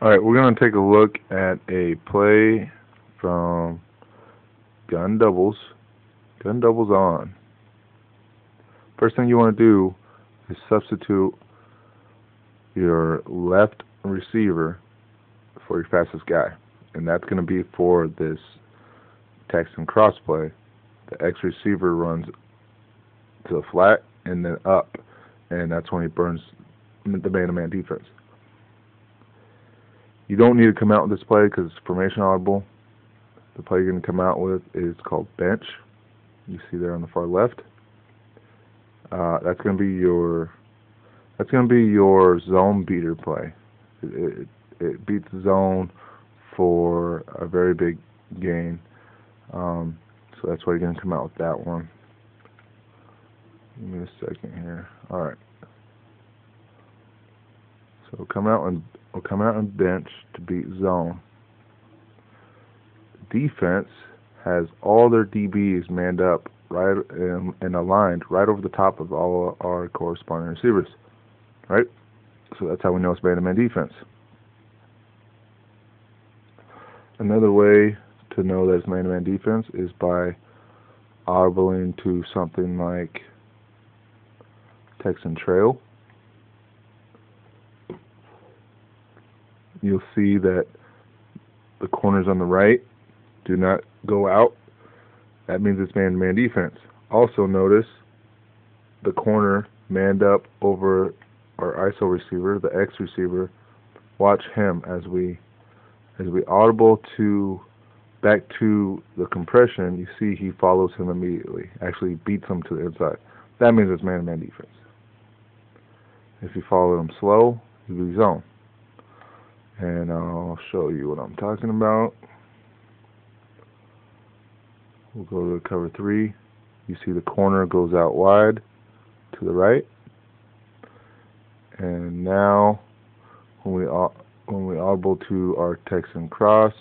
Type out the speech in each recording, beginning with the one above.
Alright, we're going to take a look at a play from gun doubles. Gun doubles on. First thing you want to do is substitute your left receiver for your fastest guy. And that's going to be for this Texan cross play. The X receiver runs to the flat and then up. And that's when he burns the man-to-man defense. You don't need to come out with this play because it's formation audible. The play you're going to come out with is called bench. You see there on the far left. That's going to be your zone beater play. It beats the zone for a very big gain. So that's why you're going to come out with that one. Give me a second here. All right. So we'll come out and bench to beat zone. Defense has all their DBs manned up right and aligned right over the top of all our corresponding receivers. Right? So that's how we know it's man-to-man defense. Another way to know that it's man-to-man defense is by audibling to something like Texan trail. You'll see that the corners on the right do not go out. That means it's man-to-man defense. Also notice the corner manned up over our ISO receiver, the X receiver. Watch him as we audible to back to the compression. You see he follows him immediately. Actually beats him to the inside. That means it's man-to-man defense. If you follow him slow, he'll be zone. And I'll show you what I'm talking about. We'll go to cover 3. You see the corner goes out wide to the right. And now when we audible to our Texan cross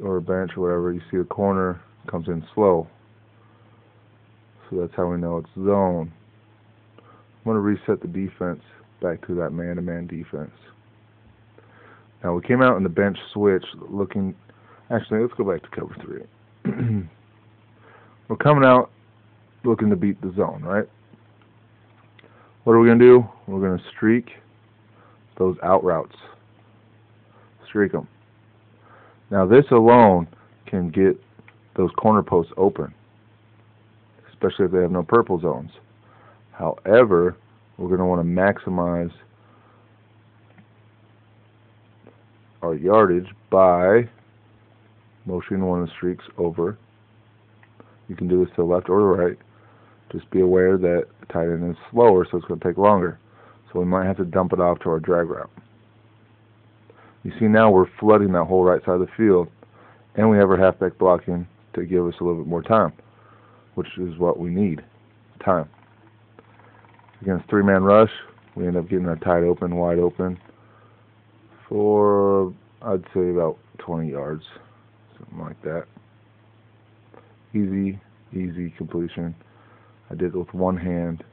or bench or whatever, you see the corner comes in slow. So that's how we know it's zone. I'm going to reset the defense back to that man-to-man defense. Now we came out in the bench switch looking. Actually, let's go back to cover 3. We're coming out looking to beat the zone, right? What are we going to do? We're going to streak those out routes. Streak them. Now this alone can get those corner posts open, especially if they have no purple zones. However, we're going to want to maximize our yardage by motioning one of the streaks over. You can do this to the left or the right. Just be aware that the tight end is slower, so it's going to take longer. So we might have to dump it off to our drag route. You see now we're flooding that whole right side of the field, and we have our halfback blocking to give us a little bit more time, which is what we need, time. Against 3-man rush, we end up getting our tight open, wide open for, I'd say, about 20 yards, something like that. Easy completion. I did it with one hand.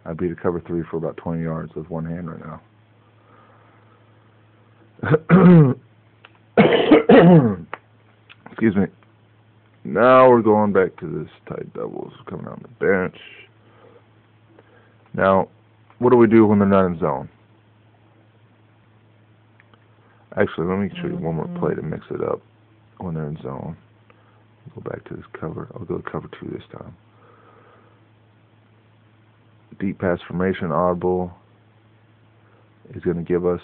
I beat a cover 3 for about 20 yards with one hand right now. Excuse me. Now we're going back to this tight doubles coming on the bench. Now, what do we do when they're not in zone? Actually, let me show you one more play to mix it up when they're in zone. Go back to this cover. I'll go to cover 2 this time. Deep pass formation audible is going to give us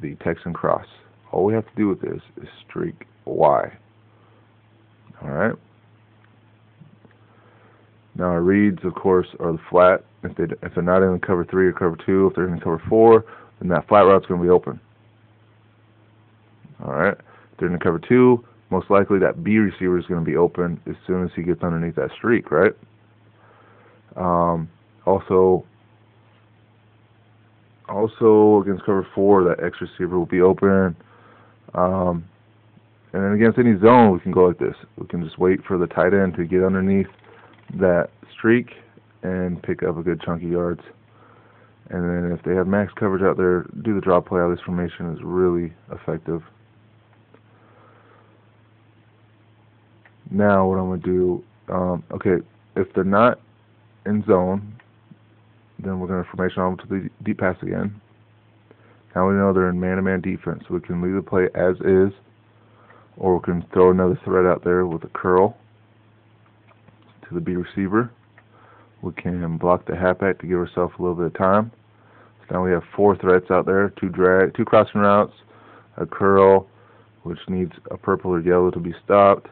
the Texan cross. All we have to do with this is streak Y. Alright? Now our reads, of course, are the flat. If they're not in cover 3 or cover 2, if they're in cover 4, then that flat route's going to be open. Alright? If they're in cover 2, most likely that B receiver is going to be open as soon as he gets underneath that streak, right? Also against cover 4, that X receiver will be open. And then against any zone, we can go like this. We can just wait for the tight end to get underneath that streak and pick up a good chunk of yards. And then if they have max coverage out there, do the draw play out of this formation is really effective. Now what I'm going to do, okay, if they're not in zone, then we're going to formation on to the deep pass again. Now we know they're in man-to-man defense, so we can leave the play as is, or we can throw another threat out there with a curl to the B receiver. We can block the halfback to give ourselves a little bit of time. So now we have 4 threats out there, 2 crossing routes, a curl, which needs a purple or yellow to be stopped,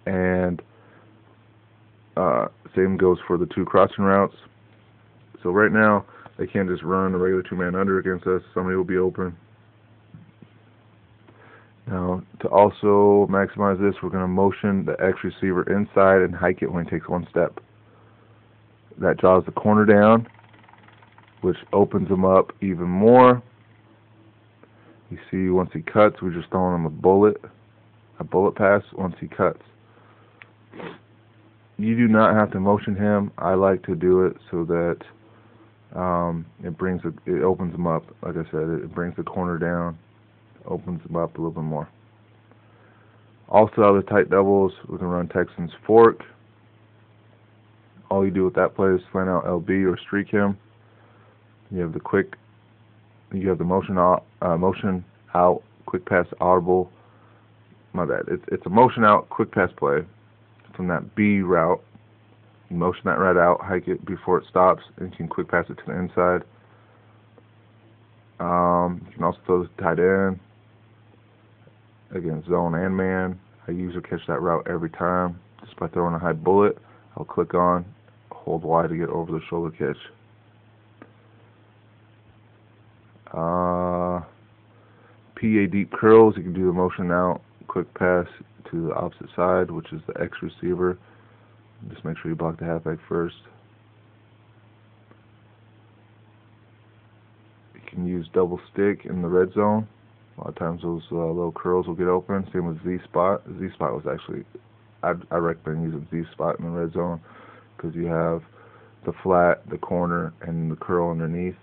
and same goes for the 2 crossing routes. So right now, they can't just run a regular 2-man under against us. Somebody will be open. Now, to also maximize this, we're going to motion the X receiver inside and hike it when he takes 1 step. That draws the corner down, which opens him up even more. You see, once he cuts, we're just throwing him a bullet pass once he cuts. You do not have to motion him. I like to do it so that it opens them up. Like I said, it brings the corner down, opens them up a little bit more. Also, other tight doubles, we can run Texans fork. All you do with that play is slant out LB or streak him. You have the motion out, quick pass audible. My bad. It's a motion out, quick pass play from that B route. You motion that right out, hike it before it stops, and you can quick pass it to the inside. You can also throw the tight end against zone and man. I usually catch that route every time just by throwing a high bullet. I'll click on, hold Y to get over the shoulder catch. PA deep curls, you can do the motion out, quick pass to the opposite side, which is the X receiver. Just make sure you block the halfback first. You can use double stick in the red zone. A lot of times those little curls will get open. Same with Z-spot. Z-spot was actually, I recommend using Z-spot in the red zone because you have the flat, the corner, and the curl underneath.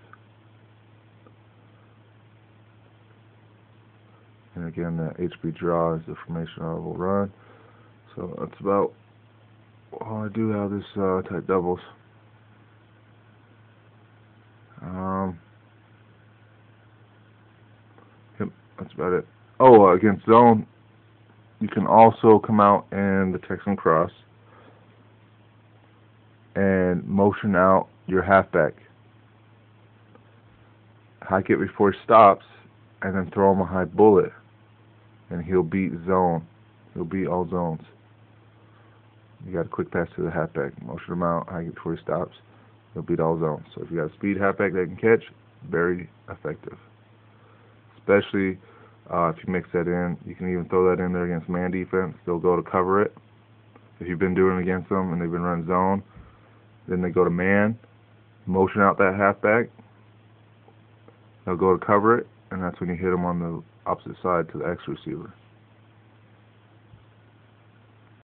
And again, the HB draw is the formation I will run. So that's about all I do have this tight doubles. Yep, that's about it. Oh, against zone, you can also come out in the Texan cross and motion out your halfback. Hike it before he stops, and then throw him a high bullet, and he'll beat zone. He'll beat all zones. You got a quick pass to the halfback. Motion him out, hike it before he stops. He'll beat all zones. So if you got a speed halfback that can catch, very effective. Especially if you mix that in. You can even throw that in there against man defense. They'll go to cover it. If you've been doing it against them and they've been running zone, then they go to man, motion out that halfback. They'll go to cover it, and that's when you hit them on the opposite side to the X receiver.